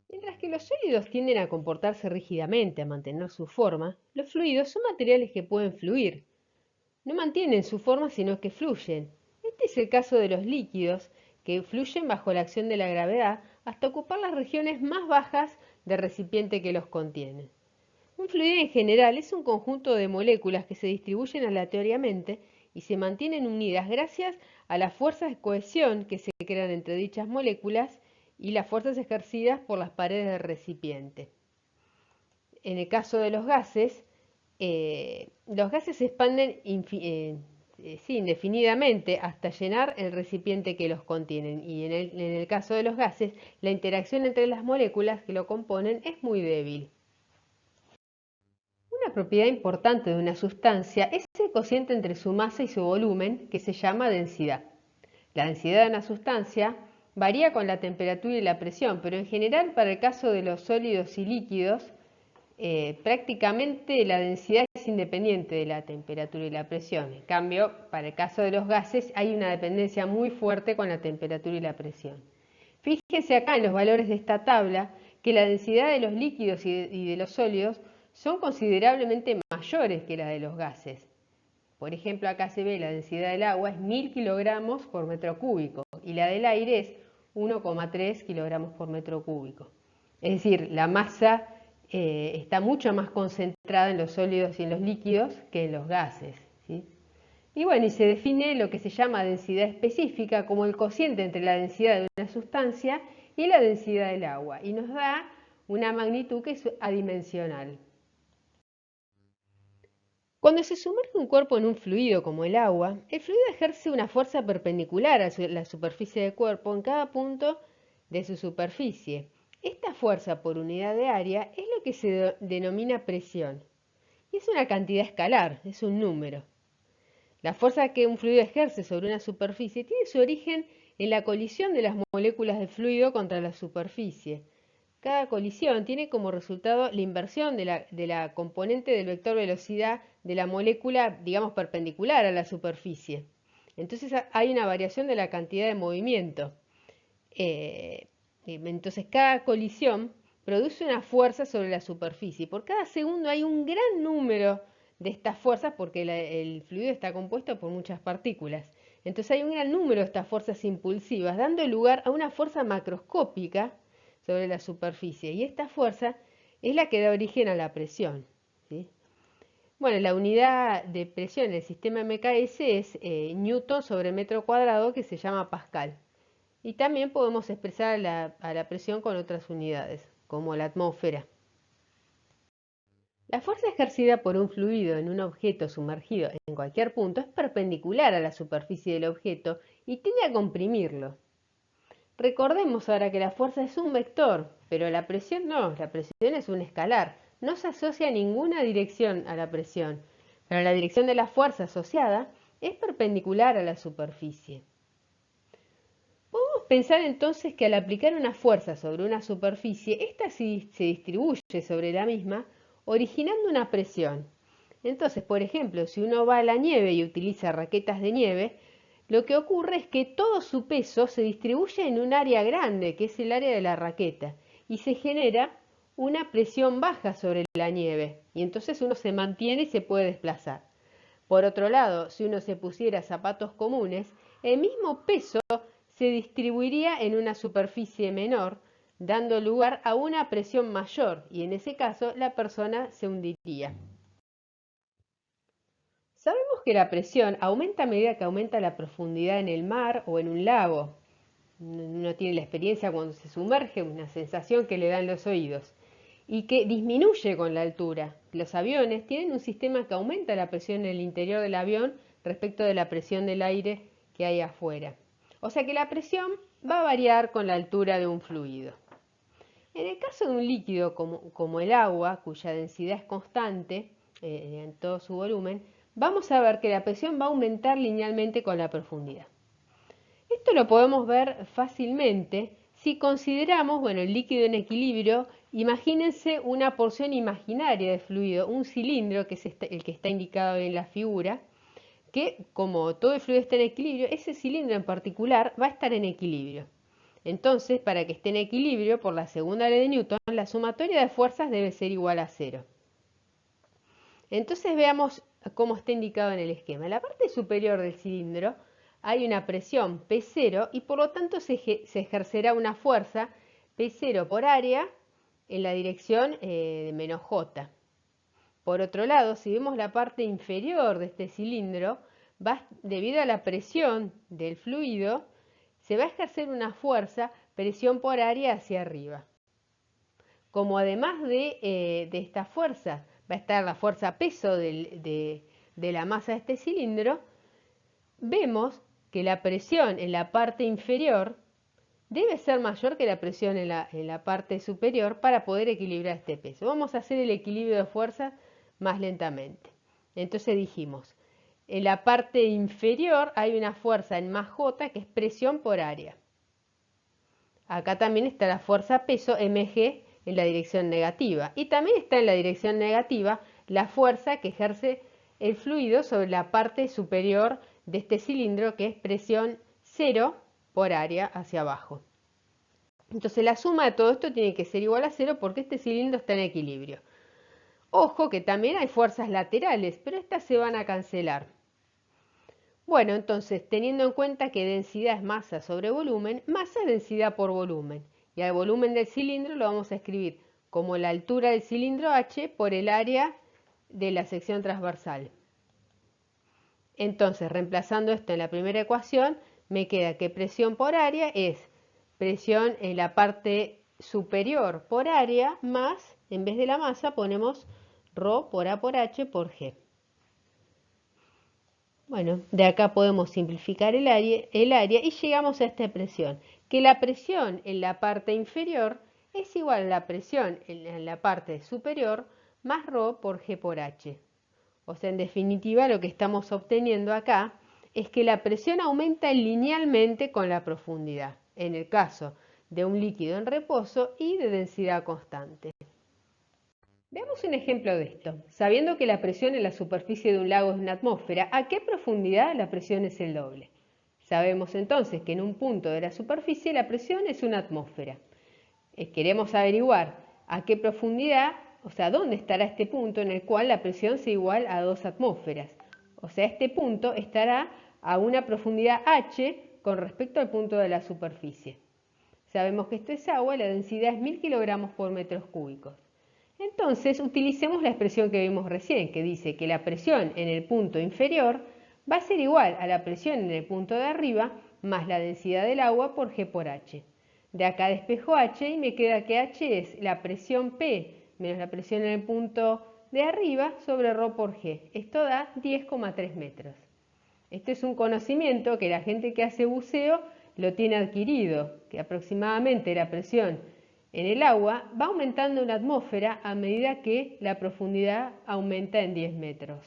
Mientras que los sólidos tienden a comportarse rígidamente, a mantener su forma, los fluidos son materiales que pueden fluir. No mantienen su forma, sino que fluyen. Este es el caso de los líquidos, que fluyen bajo la acción de la gravedad hasta ocupar las regiones más bajas del recipiente que los contiene. Un fluido en general es un conjunto de moléculas que se distribuyen aleatoriamente y se mantienen unidas gracias a las fuerzas de cohesión que se crean entre dichas moléculas y las fuerzas ejercidas por las paredes del recipiente. En el caso de los gases se expanden sí, indefinidamente hasta llenar el recipiente que los contienen. Y en el caso de los gases, la interacción entre las moléculas que lo componen es muy débil. Una propiedad importante de una sustancia es el cociente entre su masa y su volumen, que se llama densidad. La densidad de una sustancia varía con la temperatura y la presión, pero en general para el caso de los sólidos y líquidos, prácticamente la densidad es independiente de la temperatura y la presión. En cambio, para el caso de los gases hay una dependencia muy fuerte con la temperatura y la presión. Fíjense acá en los valores de esta tabla que la densidad de los líquidos y de los sólidos son considerablemente mayores que la de los gases. Por ejemplo, acá se ve la densidad del agua es 1000 kilogramos por metro cúbico y la del aire es 1,3 kilogramos por metro cúbico. Es decir, la masa está mucho más concentrada en los sólidos y en los líquidos que en los gases, ¿sí? Y bueno, y se define lo que se llama densidad específica como el cociente entre la densidad de una sustancia y la densidad del agua, y nos da una magnitud que es adimensional. Cuando se sumerge un cuerpo en un fluido como el agua, el fluido ejerce una fuerza perpendicular a la superficie del cuerpo en cada punto de su superficie. Esta fuerza por unidad de área es lo que se denomina presión. Y es una cantidad escalar, es un número. La fuerza que un fluido ejerce sobre una superficie tiene su origen en la colisión de las moléculas de fluido contra la superficie. Cada colisión tiene como resultado la inversión de la componente del vector velocidad de la molécula, digamos, perpendicular a la superficie. Entonces hay una variación de la cantidad de movimiento. Entonces cada colisión produce una fuerza sobre la superficie. Por cada segundo hay un gran número de estas fuerzas porque el fluido está compuesto por muchas partículas. Entonces hay un gran número de estas fuerzas impulsivas, dando lugar a una fuerza macroscópica sobre la superficie. Y esta fuerza es la que da origen a la presión, ¿sí? Bueno, la unidad de presión en el sistema MKS es Newton sobre metro cuadrado, que se llama Pascal. Y también podemos expresar a la presión con otras unidades, como la atmósfera. La fuerza ejercida por un fluido en un objeto sumergido en cualquier punto es perpendicular a la superficie del objeto y tiende a comprimirlo. Recordemos ahora que la fuerza es un vector, pero la presión no, la presión es un escalar. No se asocia ninguna dirección a la presión, pero la dirección de la fuerza asociada es perpendicular a la superficie. Podemos pensar entonces que al aplicar una fuerza sobre una superficie, ésta se distribuye sobre la misma, originando una presión. Entonces, por ejemplo, si uno va a la nieve y utiliza raquetas de nieve, lo que ocurre es que todo su peso se distribuye en un área grande, que es el área de la raqueta, y se genera una presión baja sobre la nieve, y entonces uno se mantiene y se puede desplazar. Por otro lado, si uno se pusiera zapatos comunes, el mismo peso se distribuiría en una superficie menor, dando lugar a una presión mayor, y en ese caso la persona se hundiría. Sabemos que la presión aumenta a medida que aumenta la profundidad en el mar o en un lago. Uno tiene la experiencia cuando se sumerge, una sensación que le dan los oídos, y que disminuye con la altura. Los aviones tienen un sistema que aumenta la presión en el interior del avión respecto de la presión del aire que hay afuera. O sea que la presión va a variar con la altura de un fluido. En el caso de un líquido como el agua, cuya densidad es constante en todo su volumen, vamos a ver que la presión va a aumentar linealmente con la profundidad. Esto lo podemos ver fácilmente si consideramos, bueno, el líquido en equilibrio. Imagínense una porción imaginaria de fluido, un cilindro, que es el que está indicado en la figura, que como todo el fluido está en equilibrio, ese cilindro en particular va a estar en equilibrio. Entonces, para que esté en equilibrio, por la segunda ley de Newton, la sumatoria de fuerzas debe ser igual a 0. Entonces veamos cómo está indicado en el esquema. En la parte superior del cilindro hay una presión P0 y por lo tanto se ejercerá una fuerza P0 por área en la dirección de menos J. Por otro lado, si vemos la parte inferior de este cilindro, debido a la presión del fluido, se va a ejercer una fuerza presión por área hacia arriba. Como además de esta fuerza va a estar la fuerza peso de la masa de este cilindro, vemos que la presión en la parte inferior debe ser mayor que la presión en la parte superior para poder equilibrar este peso. Vamos a hacer el equilibrio de fuerzas más lentamente. Entonces dijimos, en la parte inferior hay una fuerza en más J que es presión por área. Acá también está la fuerza peso mg en la dirección negativa. Y también está en la dirección negativa la fuerza que ejerce el fluido sobre la parte superior de este cilindro, que es presión 0 por área hacia abajo. Entonces la suma de todo esto tiene que ser igual a 0 porque este cilindro está en equilibrio. Ojo que también hay fuerzas laterales, pero estas se van a cancelar. Bueno, entonces, teniendo en cuenta que densidad es masa sobre volumen, masa es densidad por volumen. Y al volumen del cilindro lo vamos a escribir como la altura del cilindro H por el área de la sección transversal. Entonces, reemplazando esto en la primera ecuación, me queda que presión por área es presión en la parte superior por área más, en vez de la masa, ponemos ρ por A por H por G. Bueno, de acá podemos simplificar el área y llegamos a esta expresión, que la presión en la parte inferior es igual a la presión en la parte superior más ρ por G por H. O sea, en definitiva, lo que estamos obteniendo acá es que la presión aumenta linealmente con la profundidad, en el caso de un líquido en reposo y de densidad constante. Veamos un ejemplo de esto. Sabiendo que la presión en la superficie de un lago es una atmósfera, ¿a qué profundidad la presión es el doble? Sabemos entonces que en un punto de la superficie la presión es una atmósfera. Queremos averiguar a qué profundidad, o sea, dónde estará este punto en el cual la presión sea igual a 2 atmósferas. O sea, este punto estará a una profundidad h con respecto al punto de la superficie. Sabemos que esto es agua y la densidad es 1000 kilogramos por metros cúbicos. Entonces, utilicemos la expresión que vimos recién, que dice que la presión en el punto inferior va a ser igual a la presión en el punto de arriba más la densidad del agua por G por H. De acá despejo H y me queda que H es la presión P menos la presión en el punto de arriba sobre ρ por G. Esto da 10,3 metros. Este es un conocimiento que la gente que hace buceo lo tiene adquirido, que aproximadamente la presión en el agua va aumentando en la atmósfera a medida que la profundidad aumenta en 10 metros.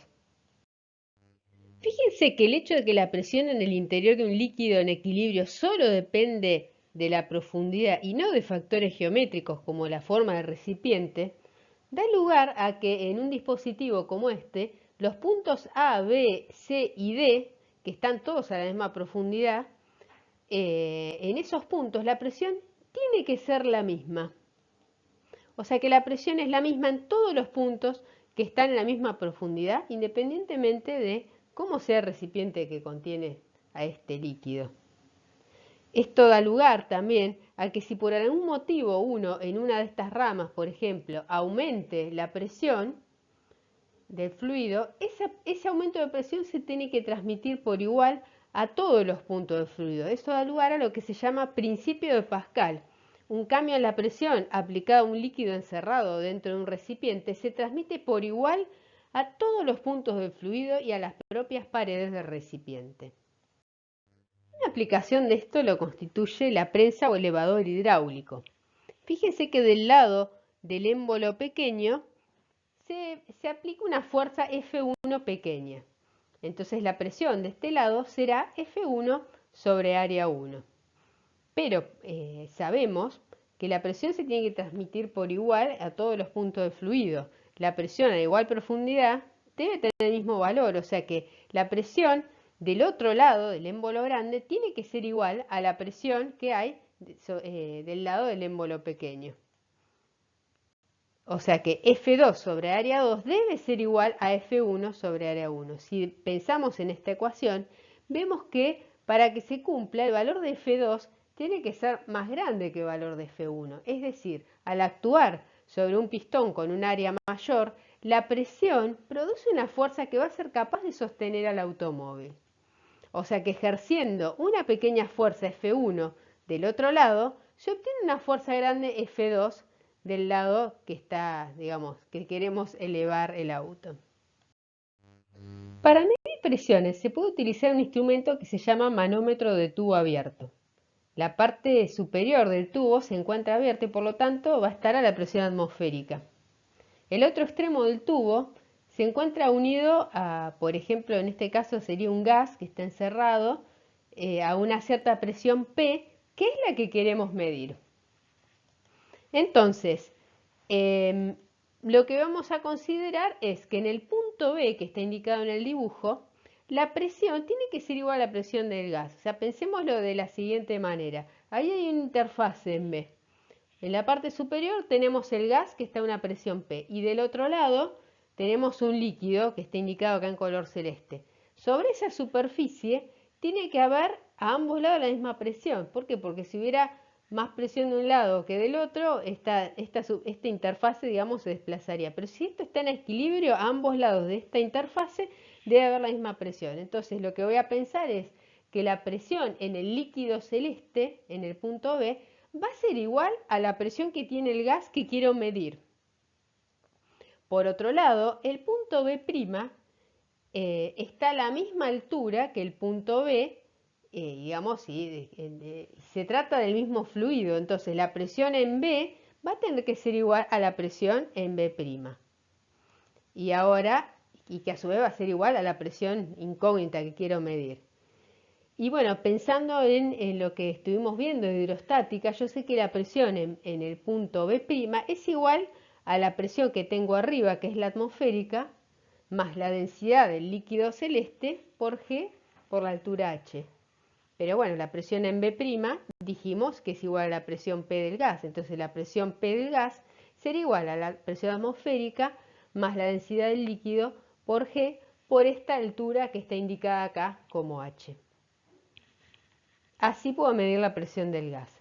Fíjense que el hecho de que la presión en el interior de un líquido en equilibrio solo depende de la profundidad y no de factores geométricos como la forma del recipiente, da lugar a que en un dispositivo como este, los puntos A, B, C y D, que están todos a la misma profundidad, en esos puntos la presión tiene que ser la misma. O sea que la presión es la misma en todos los puntos que están en la misma profundidad, independientemente de cómo sea el recipiente que contiene a este líquido. Esto da lugar también a que si por algún motivo uno en una de estas ramas, por ejemplo, aumente la presión del fluido, ese aumento de presión se tiene que transmitir por igual a todos los puntos del fluido. Eso da lugar a lo que se llama principio de Pascal. Un cambio en la presión aplicado a un líquido encerrado dentro de un recipiente se transmite por igual a todos los puntos del fluido y a las propias paredes del recipiente. Una aplicación de esto lo constituye la prensa o elevador hidráulico. Fíjense que del lado del émbolo pequeño se aplica una fuerza F1 pequeña. Entonces la presión de este lado será F1 sobre área 1. Pero sabemos que la presión se tiene que transmitir por igual a todos los puntos de fluido. La presión a igual profundidad debe tener el mismo valor, o sea que la presión del otro lado del émbolo grande tiene que ser igual a la presión que hay del lado del émbolo pequeño. O sea que F2 sobre área 2 debe ser igual a F1 sobre área 1. Si pensamos en esta ecuación, vemos que para que se cumpla el valor de F2 tiene que ser más grande que el valor de F1. Es decir, al actuar sobre un pistón con un área mayor, la presión produce una fuerza que va a ser capaz de sostener al automóvil. O sea que ejerciendo una pequeña fuerza F1 del otro lado, se obtiene una fuerza grande F2 del lado que está, digamos, que queremos elevar el auto. Para medir presiones se puede utilizar un instrumento que se llama manómetro de tubo abierto. La parte superior del tubo se encuentra abierta y por lo tanto va a estar a la presión atmosférica. El otro extremo del tubo se encuentra unido a, por ejemplo, en este caso sería un gas que está encerrado a una cierta presión P, que es la que queremos medir. Entonces, lo que vamos a considerar es que en el punto B, que está indicado en el dibujo, la presión tiene que ser igual a la presión del gas. O sea, pensémoslo de la siguiente manera. Ahí hay una interfase en B. En la parte superior tenemos el gas que está a una presión P y del otro lado tenemos un líquido que está indicado acá en color celeste. Sobre esa superficie tiene que haber a ambos lados la misma presión. ¿Por qué? Porque si hubiera más presión de un lado que del otro, esta interfase, digamos, se desplazaría. Pero si esto está en equilibrio, a ambos lados de esta interfase debe haber la misma presión. Entonces lo que voy a pensar es que la presión en el líquido celeste, en el punto B, va a ser igual a la presión que tiene el gas que quiero medir. Por otro lado, el punto B' está a la misma altura que el punto B, digamos, si se trata del mismo fluido, entonces la presión en B va a tener que ser igual a la presión en B'. Y que a su vez va a ser igual a la presión incógnita que quiero medir. Y bueno, pensando en lo que estuvimos viendo de hidrostática, yo sé que la presión en el punto B' es igual a la presión que tengo arriba, que es la atmosférica, más la densidad del líquido celeste por G por la altura H. Pero bueno, la presión en B' dijimos que es igual a la presión P del gas. Entonces la presión P del gas sería igual a la presión atmosférica más la densidad del líquido por G por esta altura que está indicada acá como H. Así puedo medir la presión del gas.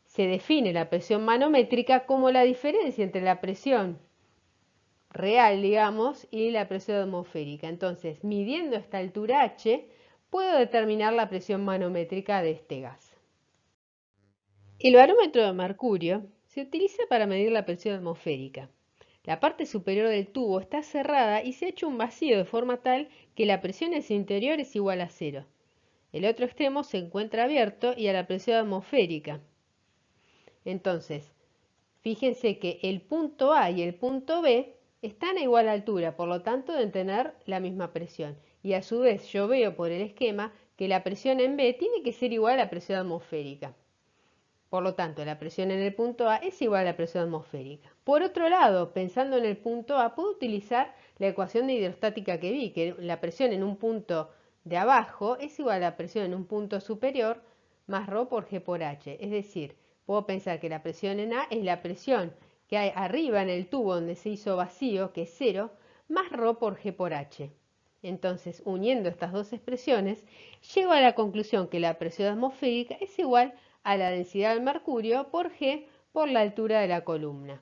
Se define la presión manométrica como la diferencia entre la presión real, digamos, y la presión atmosférica. Entonces, midiendo esta altura H, puedo determinar la presión manométrica de este gas. El barómetro de mercurio se utiliza para medir la presión atmosférica. La parte superior del tubo está cerrada y se ha hecho un vacío de forma tal que la presión en su interior es igual a cero. El otro extremo se encuentra abierto y a la presión atmosférica. Entonces, fíjense que el punto A y el punto B están a igual altura, por lo tanto deben tener la misma presión. Y a su vez yo veo por el esquema que la presión en B tiene que ser igual a la presión atmosférica. Por lo tanto, la presión en el punto A es igual a la presión atmosférica. Por otro lado, pensando en el punto A, puedo utilizar la ecuación de hidrostática que vi, que la presión en un punto de abajo es igual a la presión en un punto superior más ρ por G por H. Es decir, puedo pensar que la presión en A es la presión que hay arriba en el tubo donde se hizo vacío, que es 0, más ρ por G por H. Entonces, uniendo estas dos expresiones, llego a la conclusión que la presión atmosférica es igual a la densidad del mercurio por G por la altura de la columna.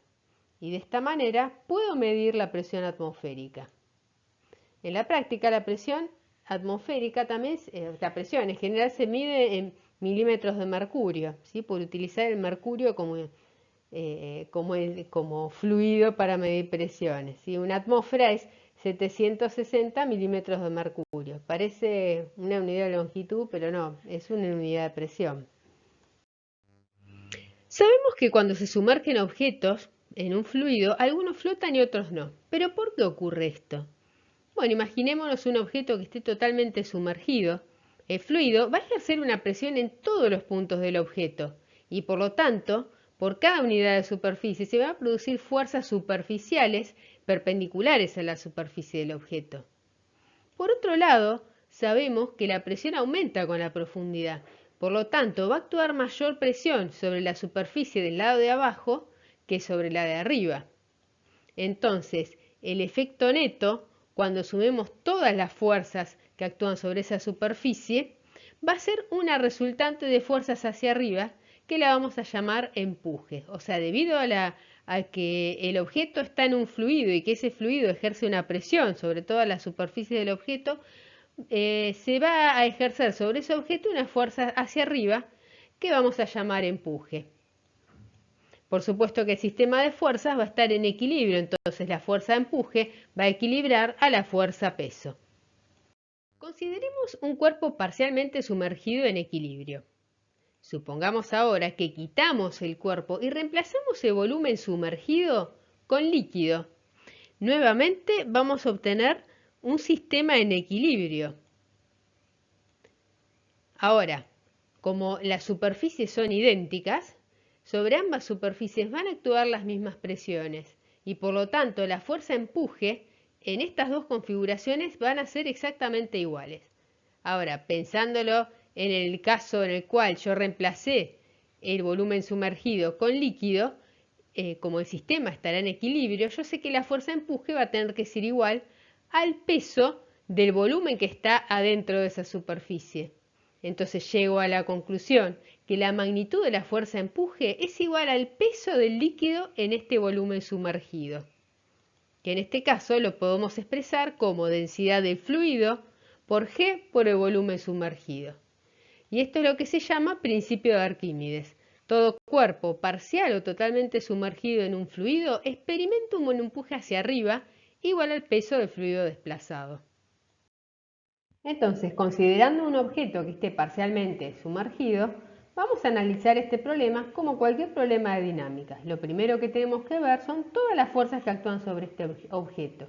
Y de esta manera puedo medir la presión atmosférica. En la práctica, la presión atmosférica también, la presión en general se mide en milímetros de mercurio, ¿sí? Por utilizar el mercurio como fluido para medir presiones, ¿sí? Una atmósfera es 760 milímetros de mercurio. Parece una unidad de longitud, pero no, es una unidad de presión. Sabemos que cuando se sumergen objetos en un fluido, algunos flotan y otros no. ¿Pero por qué ocurre esto? Bueno, imaginémonos un objeto que esté totalmente sumergido. El fluido va a ejercer una presión en todos los puntos del objeto y por lo tanto, por cada unidad de superficie se van a producir fuerzas superficiales perpendiculares a la superficie del objeto. Por otro lado, sabemos que la presión aumenta con la profundidad. Por lo tanto, va a actuar mayor presión sobre la superficie del lado de abajo que sobre la de arriba. Entonces, el efecto neto, cuando sumemos todas las fuerzas que actúan sobre esa superficie, va a ser una resultante de fuerzas hacia arriba que la vamos a llamar empuje. O sea, debido a que el objeto está en un fluido y que ese fluido ejerce una presión sobre toda la superficie del objeto, se va a ejercer sobre ese objeto una fuerza hacia arriba que vamos a llamar empuje. Por supuesto que el sistema de fuerzas va a estar en equilibrio, entonces la fuerza de empuje va a equilibrar a la fuerza peso. Consideremos un cuerpo parcialmente sumergido en equilibrio. Supongamos ahora que quitamos el cuerpo y reemplazamos el volumen sumergido con líquido. Nuevamente vamos a obtener un sistema en equilibrio. Ahora, como las superficies son idénticas, sobre ambas superficies van a actuar las mismas presiones y por lo tanto la fuerza empuje en estas dos configuraciones van a ser exactamente iguales. Ahora, pensándolo en el caso en el cual yo reemplacé el volumen sumergido con líquido, como el sistema estará en equilibrio, yo sé que la fuerza empuje va a tener que ser igual al peso del volumen que está adentro de esa superficie. Entonces llego a la conclusión que la magnitud de la fuerza empuje es igual al peso del líquido en este volumen sumergido, que en este caso lo podemos expresar como densidad del fluido por G por el volumen sumergido. Y esto es lo que se llama principio de Arquímedes. Todo cuerpo parcial o totalmente sumergido en un fluido experimenta un empuje hacia arriba igual al peso del fluido desplazado. Entonces, considerando un objeto que esté parcialmente sumergido, vamos a analizar este problema como cualquier problema de dinámica. Lo primero que tenemos que ver son todas las fuerzas que actúan sobre este objeto.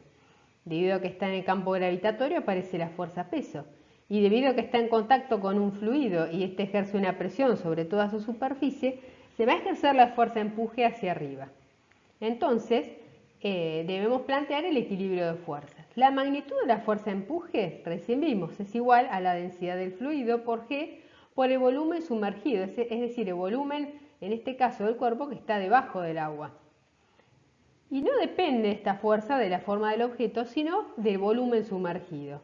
Debido a que está en el campo gravitatorio aparece la fuerza peso. Y debido a que está en contacto con un fluido y este ejerce una presión sobre toda su superficie, se va a ejercer la fuerza empuje hacia arriba. Entonces, debemos plantear el equilibrio de fuerzas. La magnitud de la fuerza empuje, recién vimos, es igual a la densidad del fluido por G por el volumen sumergido, es decir, el volumen, en este caso, del cuerpo que está debajo del agua. Y no depende esta fuerza de la forma del objeto, sino del volumen sumergido.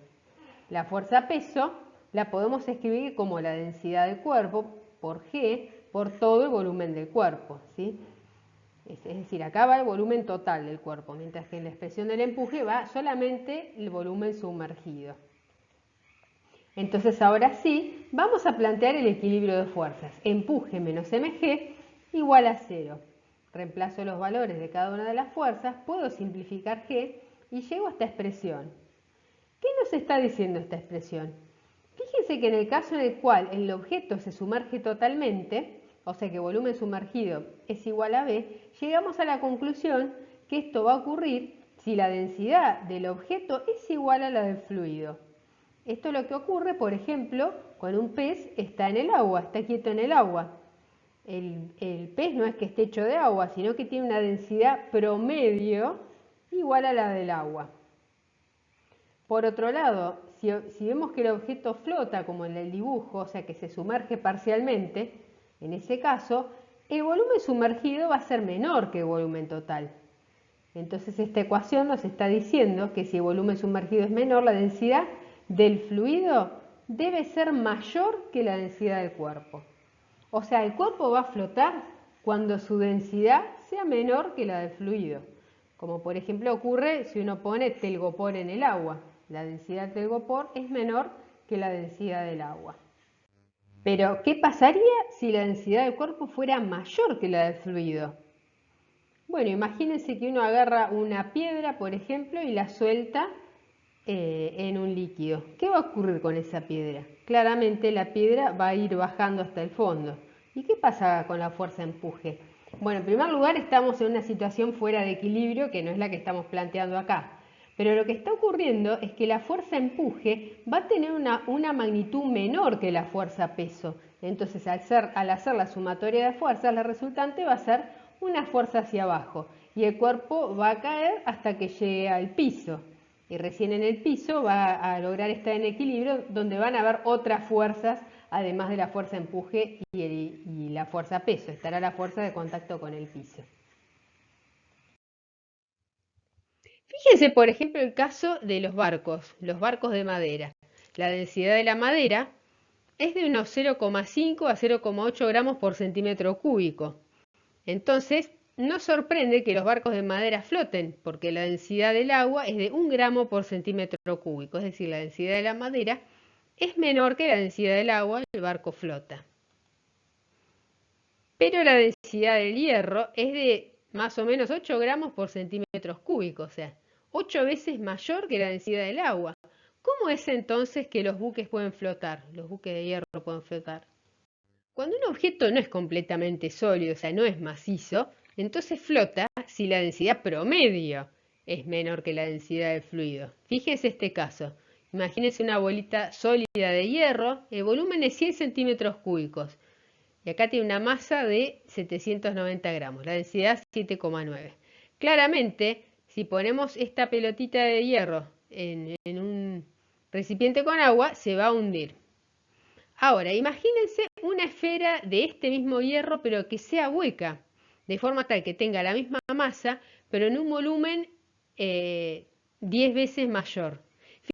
La fuerza peso la podemos escribir como la densidad del cuerpo por G por todo el volumen del cuerpo, ¿sí? Es decir, acá va el volumen total del cuerpo, mientras que en la expresión del empuje va solamente el volumen sumergido. Entonces ahora sí, vamos a plantear el equilibrio de fuerzas. Empuje menos mg igual a 0. Reemplazo los valores de cada una de las fuerzas, puedo simplificar g y llego a esta expresión. ¿Qué nos está diciendo esta expresión? Fíjense que en el caso en el cual el objeto se sumerge totalmente, o sea que volumen sumergido es igual a B, llegamos a la conclusión que esto va a ocurrir si la densidad del objeto es igual a la del fluido. Esto es lo que ocurre, por ejemplo, cuando un pez está en el agua, está quieto en el agua. El pez no es que esté hecho de agua, sino que tiene una densidad promedio igual a la del agua. Por otro lado, si vemos que el objeto flota, como en el dibujo, o sea que se sumerge parcialmente, en ese caso, el volumen sumergido va a ser menor que el volumen total. Entonces esta ecuación nos está diciendo que si el volumen sumergido es menor, la densidad del fluido debe ser mayor que la densidad del cuerpo. O sea, el cuerpo va a flotar cuando su densidad sea menor que la del fluido. Como por ejemplo ocurre si uno pone telgopor en el agua. La densidad del telgopor es menor que la densidad del agua. Pero, ¿qué pasaría si la densidad del cuerpo fuera mayor que la del fluido? Bueno, imagínense que uno agarra una piedra, por ejemplo, y la suelta en un líquido. ¿Qué va a ocurrir con esa piedra? Claramente la piedra va a ir bajando hasta el fondo. ¿Y qué pasa con la fuerza de empuje? Bueno, en primer lugar estamos en una situación fuera de equilibrio que no es la que estamos planteando acá. Pero lo que está ocurriendo es que la fuerza empuje va a tener una magnitud menor que la fuerza peso. Entonces, al hacer la sumatoria de fuerzas, la resultante va a ser una fuerza hacia abajo. Y el cuerpo va a caer hasta que llegue al piso. Y recién en el piso va a lograr estar en equilibrio, donde van a haber otras fuerzas además de la fuerza empuje y la fuerza peso, estará la fuerza de contacto con el piso. Fíjense, por ejemplo, el caso de los barcos de madera. La densidad de la madera es de unos 0,5 a 0,8 gramos por centímetro cúbico. Entonces, no sorprende que los barcos de madera floten, porque la densidad del agua es de 1 gramo por centímetro cúbico, es decir, la densidad de la madera es menor que la densidad del agua, el barco flota. Pero la densidad del hierro es de más o menos 8 gramos por centímetros cúbicos, o sea, 8 veces mayor que la densidad del agua. ¿Cómo es entonces que los buques pueden flotar? Los buques de hierro pueden flotar. Cuando un objeto no es completamente sólido, o sea, no es macizo, entonces flota si la densidad promedio es menor que la densidad del fluido. Fíjense este caso. Imagínense una bolita sólida de hierro, el volumen es 100 centímetros cúbicos. Y acá tiene una masa de 790 gramos, la densidad 7,9. Claramente, si ponemos esta pelotita de hierro en un recipiente con agua, se va a hundir. Ahora, imagínense una esfera de este mismo hierro, pero que sea hueca, de forma tal que tenga la misma masa, pero en un volumen 10 veces mayor.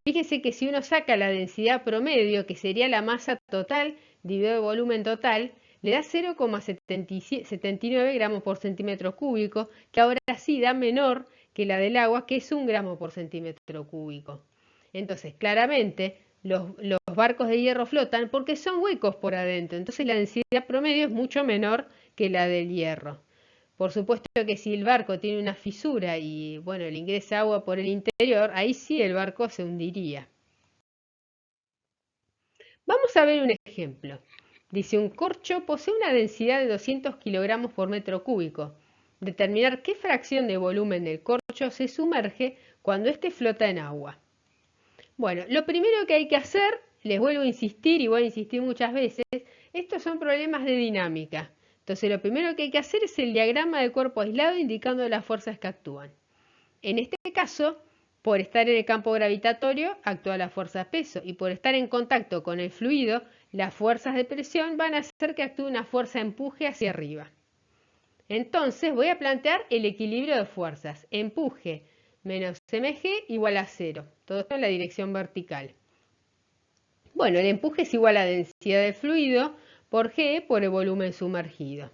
Fíjense que si uno saca la densidad promedio, que sería la masa total dividido el volumen total, le da 0,79 gramos por centímetro cúbico, que ahora sí da menor que la del agua, que es 1 gramo por centímetro cúbico. Entonces, claramente, los barcos de hierro flotan porque son huecos por adentro, entonces la densidad promedio es mucho menor que la del hierro. Por supuesto que si el barco tiene una fisura y bueno, le ingresa agua por el interior, ahí sí el barco se hundiría. Vamos a ver un ejemplo. Dice, un corcho posee una densidad de 200 kilogramos por metro cúbico. Determinar qué fracción de volumen del corcho se sumerge cuando éste flota en agua. Bueno, lo primero que hay que hacer, les vuelvo a insistir y voy a insistir muchas veces, estos son problemas de dinámica. Entonces lo primero que hay que hacer es el diagrama de cuerpo aislado indicando las fuerzas que actúan. En este caso, por estar en el campo gravitatorio, actúa la fuerza peso y por estar en contacto con el fluido, las fuerzas de presión van a hacer que actúe una fuerza de empuje hacia arriba. Entonces voy a plantear el equilibrio de fuerzas. Empuje menos mg igual a 0. Todo esto en la dirección vertical. Bueno, el empuje es igual a la densidad del fluido por G por el volumen sumergido.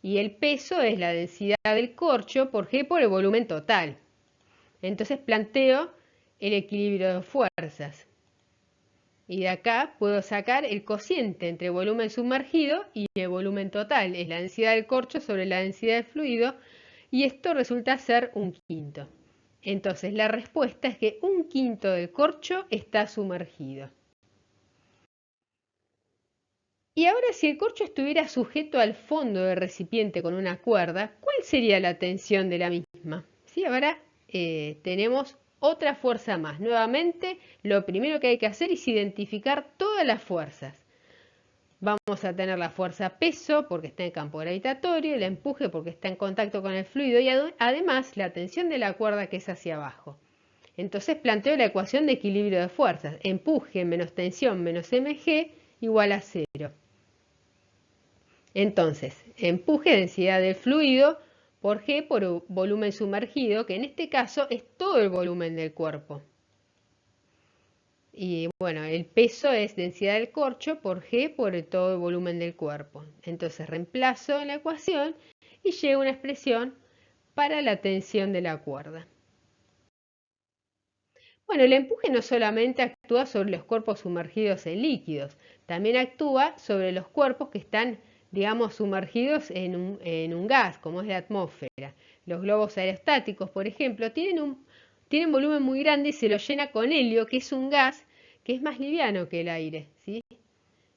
Y el peso es la densidad del corcho por G por el volumen total. Entonces planteo el equilibrio de fuerzas. Y de acá puedo sacar el cociente entre volumen sumergido y el volumen total. Es la densidad del corcho sobre la densidad del fluido. Y esto resulta ser 1/5. Entonces la respuesta es que 1/5 del corcho está sumergido. Y ahora si el corcho estuviera sujeto al fondo del recipiente con una cuerda, ¿cuál sería la tensión de la misma? ¿Sí? Ahora tenemos otra fuerza más. Nuevamente, lo primero que hay que hacer es identificar todas las fuerzas. Vamos a tener la fuerza peso porque está en campo gravitatorio, el empuje porque está en contacto con el fluido y además la tensión de la cuerda que es hacia abajo. Entonces planteo la ecuación de equilibrio de fuerzas. Empuje menos tensión menos mg igual a 0. Entonces, empuje, densidad del fluido, por G por volumen sumergido, que en este caso es todo el volumen del cuerpo. Y bueno, el peso es densidad del corcho por G por todo el volumen del cuerpo. Entonces reemplazo en la ecuación y llego a una expresión para la tensión de la cuerda. Bueno, el empuje no solamente actúa sobre los cuerpos sumergidos en líquidos, también actúa sobre los cuerpos que están, digamos, sumergidos en un gas, como es la atmósfera. Los globos aerostáticos, por ejemplo, tienen volumen muy grande y se lo llena con helio, que es un gas que es más liviano que el aire, ¿sí?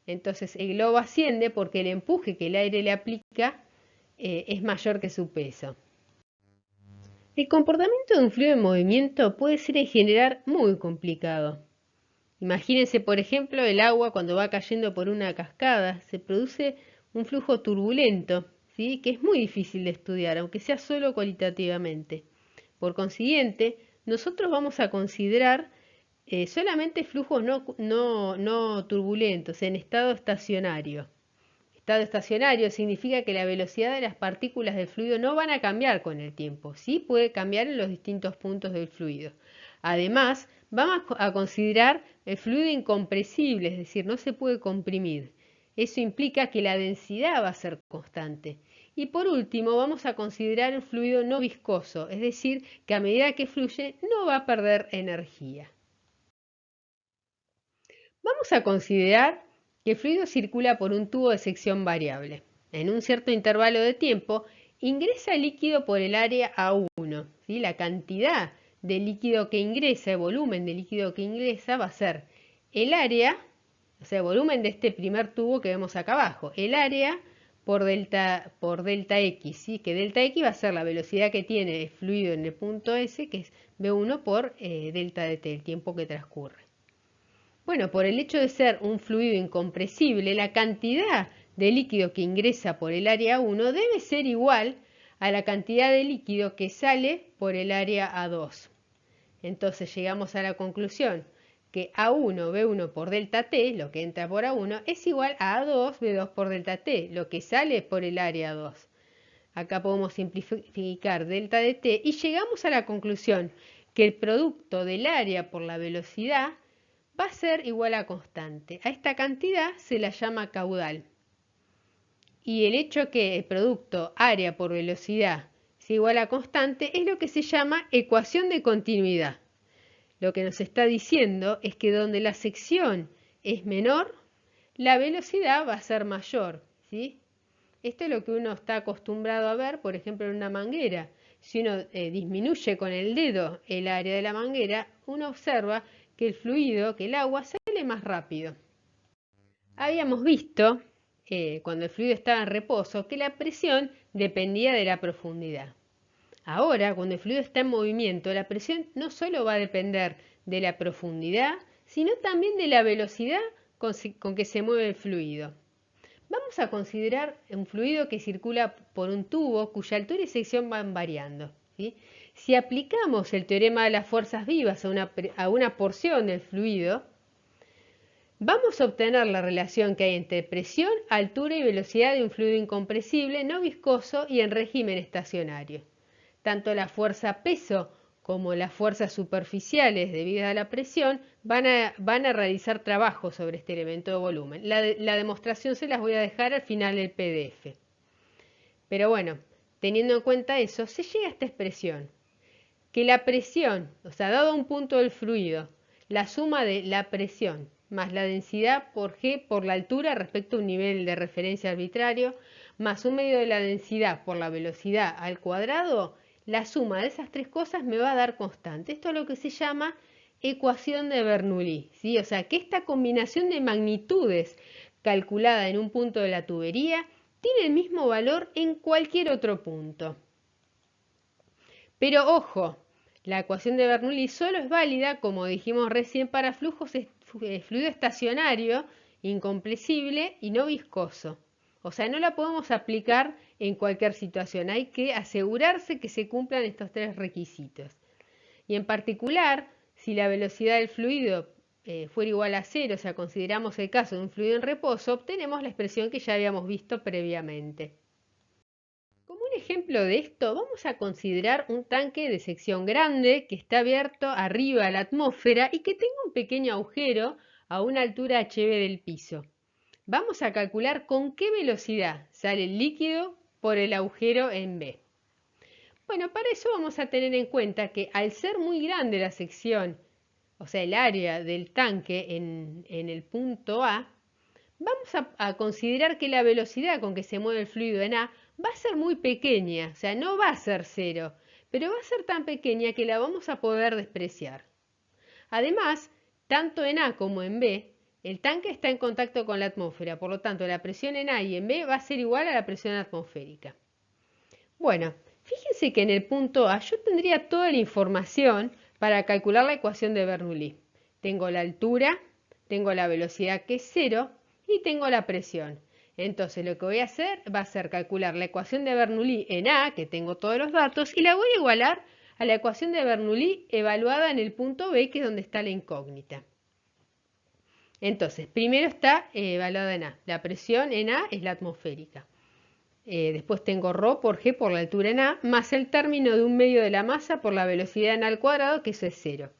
Entonces el globo asciende porque el empuje que el aire le aplica es mayor que su peso. El comportamiento de un fluido en movimiento puede ser en general muy complicado. Imagínense, por ejemplo, el agua cuando va cayendo por una cascada, se produce un flujo turbulento, ¿sí? Que es muy difícil de estudiar, aunque sea solo cualitativamente. Por consiguiente, nosotros vamos a considerar solamente flujos no turbulentos, en estado estacionario. Estado estacionario significa que la velocidad de las partículas del fluido no van a cambiar con el tiempo, sí puede cambiar en los distintos puntos del fluido. Además, vamos a considerar el fluido incompresible, es decir, no se puede comprimir. Eso implica que la densidad va a ser constante. Y por último, vamos a considerar el fluido no viscoso, es decir, que a medida que fluye no va a perder energía. Vamos a considerar que el fluido circula por un tubo de sección variable. En un cierto intervalo de tiempo, ingresa líquido por el área A1. ¿Sí? La cantidad de líquido que ingresa, el volumen de líquido que ingresa, va a ser el área, o sea, el volumen de este primer tubo que vemos acá abajo, el área por delta X, ¿sí? Que delta X va a ser la velocidad que tiene el fluido en el punto S, que es V1 por delta de T, el tiempo que transcurre. Bueno, por el hecho de ser un fluido incompresible, la cantidad de líquido que ingresa por el área 1 debe ser igual a la cantidad de líquido que sale por el área A2. Entonces llegamos a la conclusión que A1 V1 por delta T, lo que entra por A1, es igual a A2 V2 por delta T, lo que sale por el área 2. Acá podemos simplificar delta de T y llegamos a la conclusión que el producto del área por la velocidad va a ser igual a constante. A esta cantidad se la llama caudal. Y el hecho que el producto área por velocidad sea igual a constante es lo que se llama ecuación de continuidad. Lo que nos está diciendo es que donde la sección es menor, la velocidad va a ser mayor, ¿sí? Esto es lo que uno está acostumbrado a ver, por ejemplo, en una manguera. Si uno disminuye con el dedo el área de la manguera, uno observa que el fluido, que el agua, sale más rápido. Habíamos visto, cuando el fluido estaba en reposo, que la presión dependía de la profundidad. Ahora, cuando el fluido está en movimiento, la presión no solo va a depender de la profundidad, sino también de la velocidad con que se mueve el fluido. Vamos a considerar un fluido que circula por un tubo cuya altura y sección van variando, ¿sí? Si aplicamos el teorema de las fuerzas vivas a una porción del fluido, vamos a obtener la relación que hay entre presión, altura y velocidad de un fluido incompresible, no viscoso y en régimen estacionario. Tanto la fuerza peso como las fuerzas superficiales debidas a la presión van a realizar trabajo sobre este elemento de volumen. La demostración se las voy a dejar al final del PDF. Pero bueno, teniendo en cuenta eso, se llega a esta expresión, que la presión, o sea, dado un punto del fluido, la suma de la presión más la densidad por G por la altura respecto a un nivel de referencia arbitrario, más un medio de la densidad por la velocidad al cuadrado, la suma de esas tres cosas me va a dar constante. Esto es lo que se llama ecuación de Bernoulli, ¿sí? O sea, que esta combinación de magnitudes calculada en un punto de la tubería tiene el mismo valor en cualquier otro punto. Pero ojo, la ecuación de Bernoulli solo es válida, como dijimos recién, para fluido estacionario, incompresible y no viscoso. O sea, no la podemos aplicar en cualquier situación. Hay que asegurarse que se cumplan estos tres requisitos. Y en particular, si la velocidad del fluido fuera igual a cero, o sea, consideramos el caso de un fluido en reposo, obtenemos la expresión que ya habíamos visto previamente. Como un ejemplo de esto, vamos a considerar un tanque de sección grande que está abierto arriba a la atmósfera y que tenga un pequeño agujero a una altura hb del piso. Vamos a calcular con qué velocidad sale el líquido por el agujero en B. Bueno, para eso vamos a tener en cuenta que al ser muy grande la sección, o sea, el área del tanque en el punto A, vamos a considerar que la velocidad con que se mueve el fluido en A va a ser muy pequeña, o sea, no va a ser cero, pero va a ser tan pequeña que la vamos a poder despreciar. Además, tanto en A como en B, el tanque está en contacto con la atmósfera, por lo tanto, la presión en A y en B va a ser igual a la presión atmosférica. Bueno, fíjense que en el punto A yo tendría toda la información para calcular la ecuación de Bernoulli. Tengo la altura, tengo la velocidad que es cero y tengo la presión. Entonces lo que voy a hacer va a ser calcular la ecuación de Bernoulli en A, que tengo todos los datos, y la voy a igualar a la ecuación de Bernoulli evaluada en el punto B, que es donde está la incógnita. Entonces, primero está evaluada en A. La presión en A es la atmosférica. Después tengo ρ por G por la altura en A, más el término de un medio de la masa por la velocidad en A al cuadrado, que eso es 0.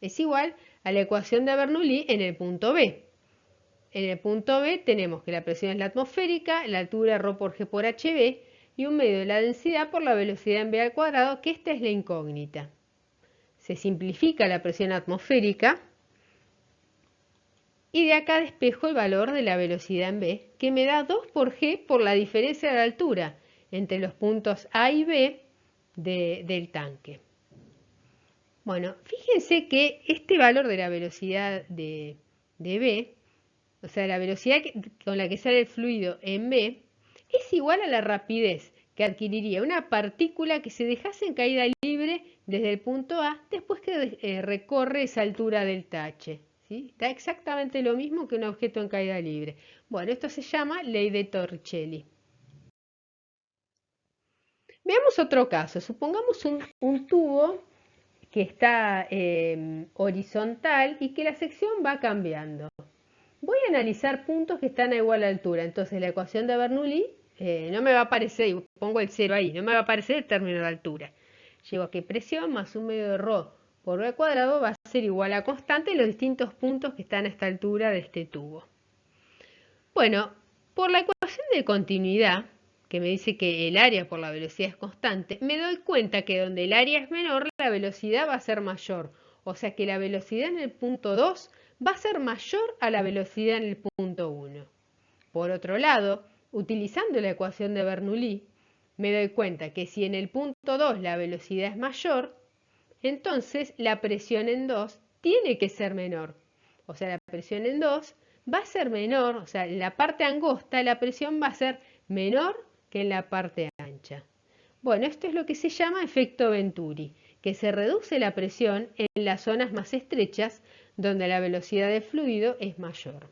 Es igual a la ecuación de Bernoulli en el punto B. En el punto B tenemos que la presión es la atmosférica, la altura ρ por G por HB y un medio de la densidad por la velocidad en B al cuadrado, que esta es la incógnita. Se simplifica la presión atmosférica y de acá despejo el valor de la velocidad en B, que me da 2 por G por la diferencia de la altura entre los puntos A y B del tanque. Bueno, fíjense que este valor de la velocidad de B, o sea, la velocidad con la que sale el fluido en B, es igual a la rapidez que adquiriría una partícula que se dejase en caída libre desde el punto A después que recorre esa altura delta H. ¿Sí? Da exactamente lo mismo que un objeto en caída libre. Bueno, esto se llama ley de Torricelli. Veamos otro caso. Supongamos un tubo que está horizontal y que la sección va cambiando. Voy a analizar puntos que están a igual altura. Entonces la ecuación de Bernoulli no me va a aparecer, y pongo el 0 ahí, no me va a aparecer el término de altura. Llego a que presión más un medio de ρ por B al cuadrado va a ser igual a constante en los distintos puntos que están a esta altura de este tubo. Bueno, por la ecuación de continuidad, que me dice que el área por la velocidad es constante, me doy cuenta que donde el área es menor, la velocidad va a ser mayor. O sea que la velocidad en el punto 2 va a ser mayor a la velocidad en el punto 1. Por otro lado, utilizando la ecuación de Bernoulli, me doy cuenta que si en el punto 2 la velocidad es mayor, entonces la presión en 2 tiene que ser menor. O sea, la presión en 2 va a ser menor, o sea, en la parte angosta la presión va a ser menor que en la parte ancha. Bueno, esto es lo que se llama efecto Venturi, que se reduce la presión en las zonas más estrechas donde la velocidad del fluido es mayor.